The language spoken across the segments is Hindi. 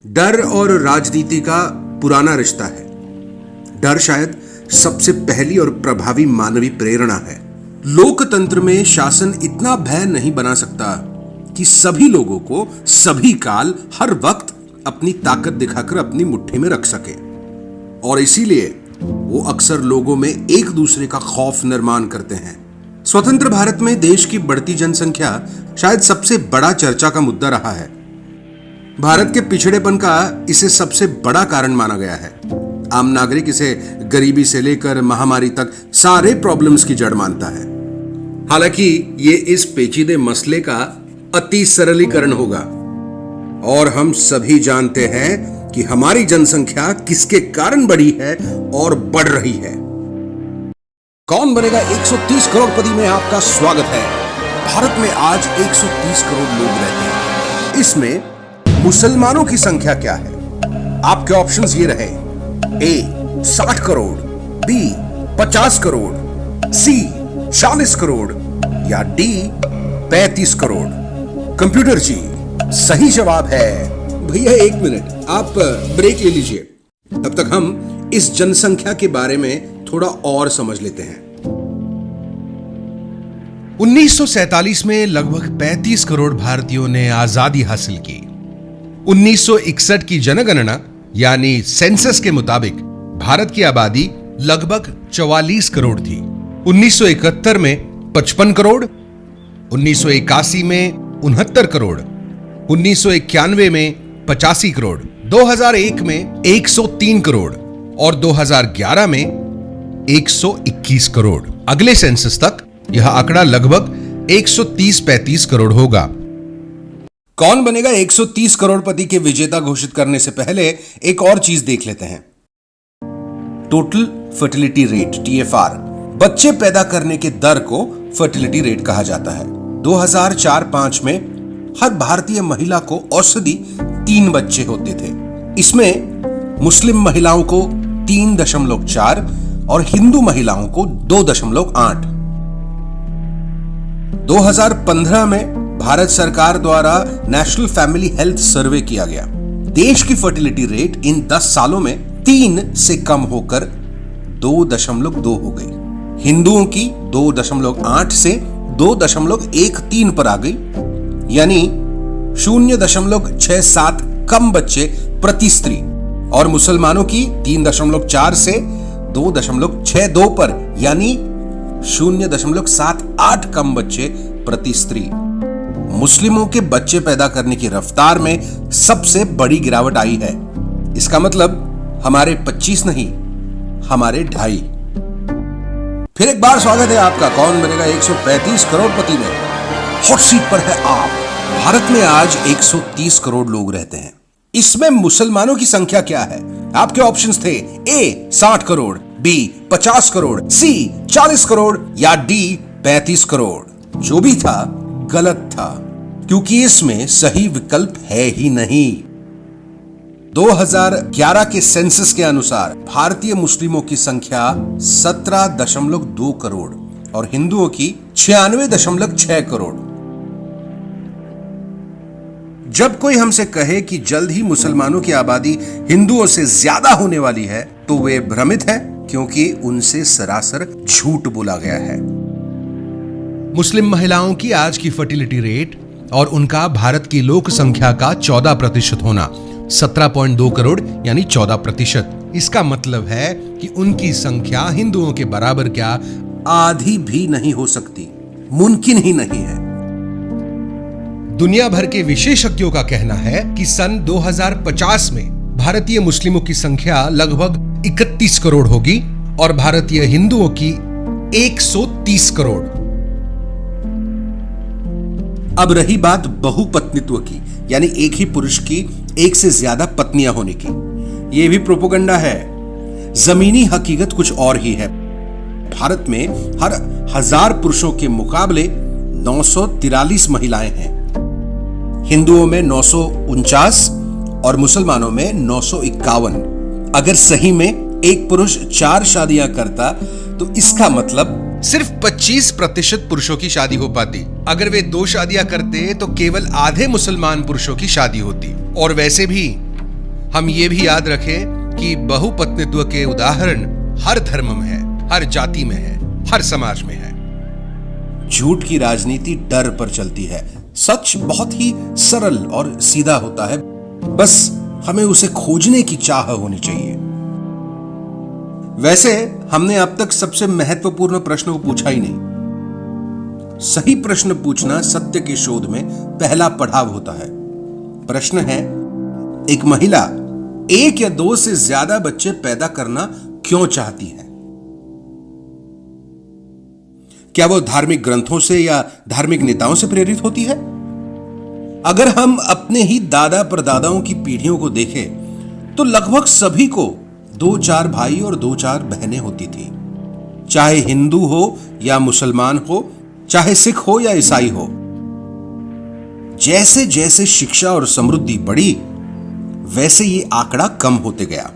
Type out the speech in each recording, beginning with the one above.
डर और राजनीति का पुराना रिश्ता है। डर शायद सबसे पहली और प्रभावी मानवीय प्रेरणा है। लोकतंत्र में शासन इतना भय नहीं बना सकता कि सभी लोगों को सभी काल हर वक्त अपनी ताकत दिखाकर अपनी मुट्ठी में रख सके, और इसीलिए वो अक्सर लोगों में एक दूसरे का खौफ निर्माण करते हैं। स्वतंत्र भारत में देश की बढ़ती जनसंख्या शायद सबसे बड़ा चर्चा का मुद्दा रहा है। भारत के पिछड़ेपन का इसे सबसे बड़ा कारण माना गया है। आम नागरिक इसे गरीबी से लेकर महामारी तक सारे प्रॉब्लम्स की जड़ मानता है। हालांकि ये इस पेचीदे मसले का अति सरलीकरण होगा, और हम सभी जानते हैं कि हमारी जनसंख्या किसके कारण बढ़ी है और बढ़ रही है। कौन बनेगा 130 करोड़पति में आपका स्वागत है। भारत में आज 130 करोड़ लोग रहते हैं। इसमें मुसलमानों की संख्या क्या है? आपके ऑप्शंस ये रहे: ए 60 करोड़, बी 50 करोड़, सी 40 करोड़ या डी 35 करोड़। कंप्यूटर जी, सही जवाब है भैया 1 मिनट आप ब्रेक ले लीजिए। तब तक हम इस जनसंख्या के बारे में थोड़ा और समझ लेते हैं। 1947 में लगभग 35 करोड़ भारतीयों ने आजादी हासिल की। 1961 की जनगणना यानी सेंसस के मुताबिक भारत की आबादी लगभग 44 करोड़ थी। 1971 में 55 करोड़, 1981 में 69 करोड़, 1991 में 85 करोड़, 2001 में 103 करोड़ और 2011 में 121 करोड़। अगले सेंसस तक यह आंकड़ा लगभग 130-35 करोड़ होगा। कौन बनेगा 130 करोड़पति के विजेता घोषित करने से पहले एक और चीज देख लेते हैं। टोटल फर्टिलिटी रेट TFR, बच्चे पैदा करने के दर को फर्टिलिटी रेट कहा जाता है। 2004-05 में हर भारतीय महिला को औसतन 3 बच्चे होते थे। इसमें मुस्लिम महिलाओं को 3.4 और हिंदू महिलाओं को 2.8। 2015 में भारत सरकार द्वारा नेशनल फैमिली हेल्थ सर्वे किया गया। देश की फर्टिलिटी रेट इन 10 सालों में 3 से कम होकर 2.2 हो गई। हिंदुओं की 2.8 से 2.13 पर आ गई, यानी 0.67 कम बच्चे प्रति स्त्री, और मुसलमानों की 3.4 से 2.62 पर, यानी 0.78 कम बच्चे प्रति स्त्री। मुस्लिमों के बच्चे पैदा करने की रफ्तार में सबसे बड़ी गिरावट आई है। इसका मतलब हमारे 25 नहीं, हमारे 2.5। फिर एक बार स्वागत है आपका कौन बनेगा 135 करोड़पति में। हॉट सीट पर है आप। भारत में आज 130 करोड़ लोग रहते हैं। इसमें मुसलमानों की संख्या क्या है? आपके ऑप्शंस थे: ए 60 करोड़, बी 50 करोड़, सी 40 करोड़ या डी 35 करोड़। जो भी था गलत था, क्योंकि इसमें सही विकल्प है ही नहीं। 2011 के सेंसस के अनुसार भारतीय मुस्लिमों की संख्या 17.2 करोड़ और हिंदुओं की 96.6 करोड़। जब कोई हमसे कहे कि जल्द ही मुसलमानों की आबादी हिंदुओं से ज्यादा होने वाली है, तो वे भ्रमित है, क्योंकि उनसे सरासर झूठ बोला गया है। मुस्लिम महिलाओं की आज की फर्टिलिटी रेट और उनका भारत की लोक संख्या का 14% होना 17.2 करोड़ यानी 14%। इसका मतलब है कि उनकी संख्या हिंदुओं के बराबर क्या आधी भी नहीं हो सकती, मुमकिन ही नहीं है। दुनिया भर के विशेषज्ञों का कहना है कि सन 2050 में भारतीय मुस्लिमों की संख्या लगभग 31 करोड़ होगी और भारतीय हिंदुओं की 130 करोड़। अब रही बात बहुपत्नीत्व की, यानी एक ही पुरुष की एक से ज्यादा पत्नियां होने की। यह भी प्रोपेगेंडा है। जमीनी हकीकत कुछ और ही है। भारत में हर 1000 पुरुषों के मुकाबले 943 महिलाएं हैं। हिंदुओं में 949 और मुसलमानों में 951। अगर सही में एक पुरुष 4 शादियां करता तो इसका मतलब सिर्फ 25% पुरुषों की शादी हो पाती। अगर वे 2 शादियां करते तो केवल आधे मुसलमान पुरुषों की शादी होती। और वैसे भी हम ये भी याद रखें कि बहुपत्नीत्व के उदाहरण हर धर्म में है, हर जाति में है, हर समाज में है। झूठ की राजनीति डर पर चलती है। सच बहुत ही सरल और सीधा होता है, बस हमें उसे खोजने की चाह होनी चाहिए। वैसे हमने अब तक सबसे महत्वपूर्ण प्रश्न को पूछा ही नहीं। सही प्रश्न पूछना सत्य के शोध में पहला पड़ाव होता है। प्रश्न है, एक महिला 1 या 2 से ज्यादा बच्चे पैदा करना क्यों चाहती है? क्या वो धार्मिक ग्रंथों से या धार्मिक नेताओं से प्रेरित होती है? अगर हम अपने ही दादा परदादाओं की पीढ़ियों को देखें तो लगभग सभी को 2-4 भाई और 2-4 बहनें होती थी। चाहे हिंदू हो या मुसलमान हो, चाहे सिख हो या ईसाई हो। जैसे जैसे शिक्षा और समृद्धि बढ़ी, वैसे ये आंकड़ा कम होते गया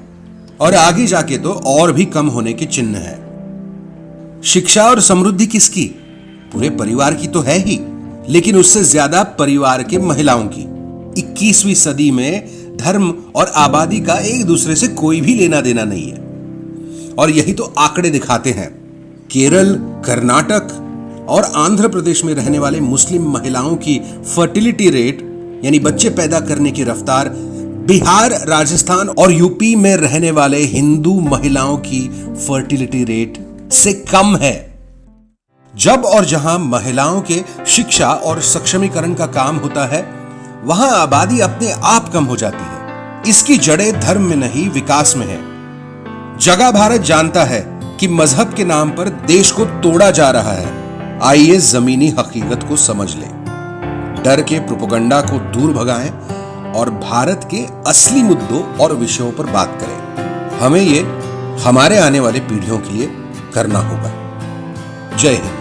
और आगे जाके तो और भी कम होने के चिन्ह है। शिक्षा और समृद्धि किसकी? पूरे परिवार की तो है ही, लेकिन उससे ज्यादा परिवार के महिलाओं की। 21वीं सदी में धर्म और आबादी का एक दूसरे से कोई भी लेना देना नहीं है और यही तो आंकड़े दिखाते हैं। केरल, कर्नाटक और आंध्र प्रदेश में रहने वाले मुस्लिम महिलाओं की फर्टिलिटी रेट यानी बच्चे पैदा करने की रफ्तार बिहार, राजस्थान और यूपी में रहने वाले हिंदू महिलाओं की फर्टिलिटी रेट से कम है। जब और जहां महिलाओं के शिक्षा और सक्षमीकरण का काम होता है, वहां आबादी अपने आप कम हो जाती है। इसकी जड़ें धर्म में नहीं, विकास में है। जगह भारत जानता है कि मजहब के नाम पर देश को तोड़ा जा रहा है। आइए जमीनी हकीकत को समझ लें, डर के प्रोपेगेंडा को दूर भगाएं और भारत के असली मुद्दों और विषयों पर बात करें। हमें ये हमारे आने वाले पीढ़ियों के लिए करना होगा। जय हिंद।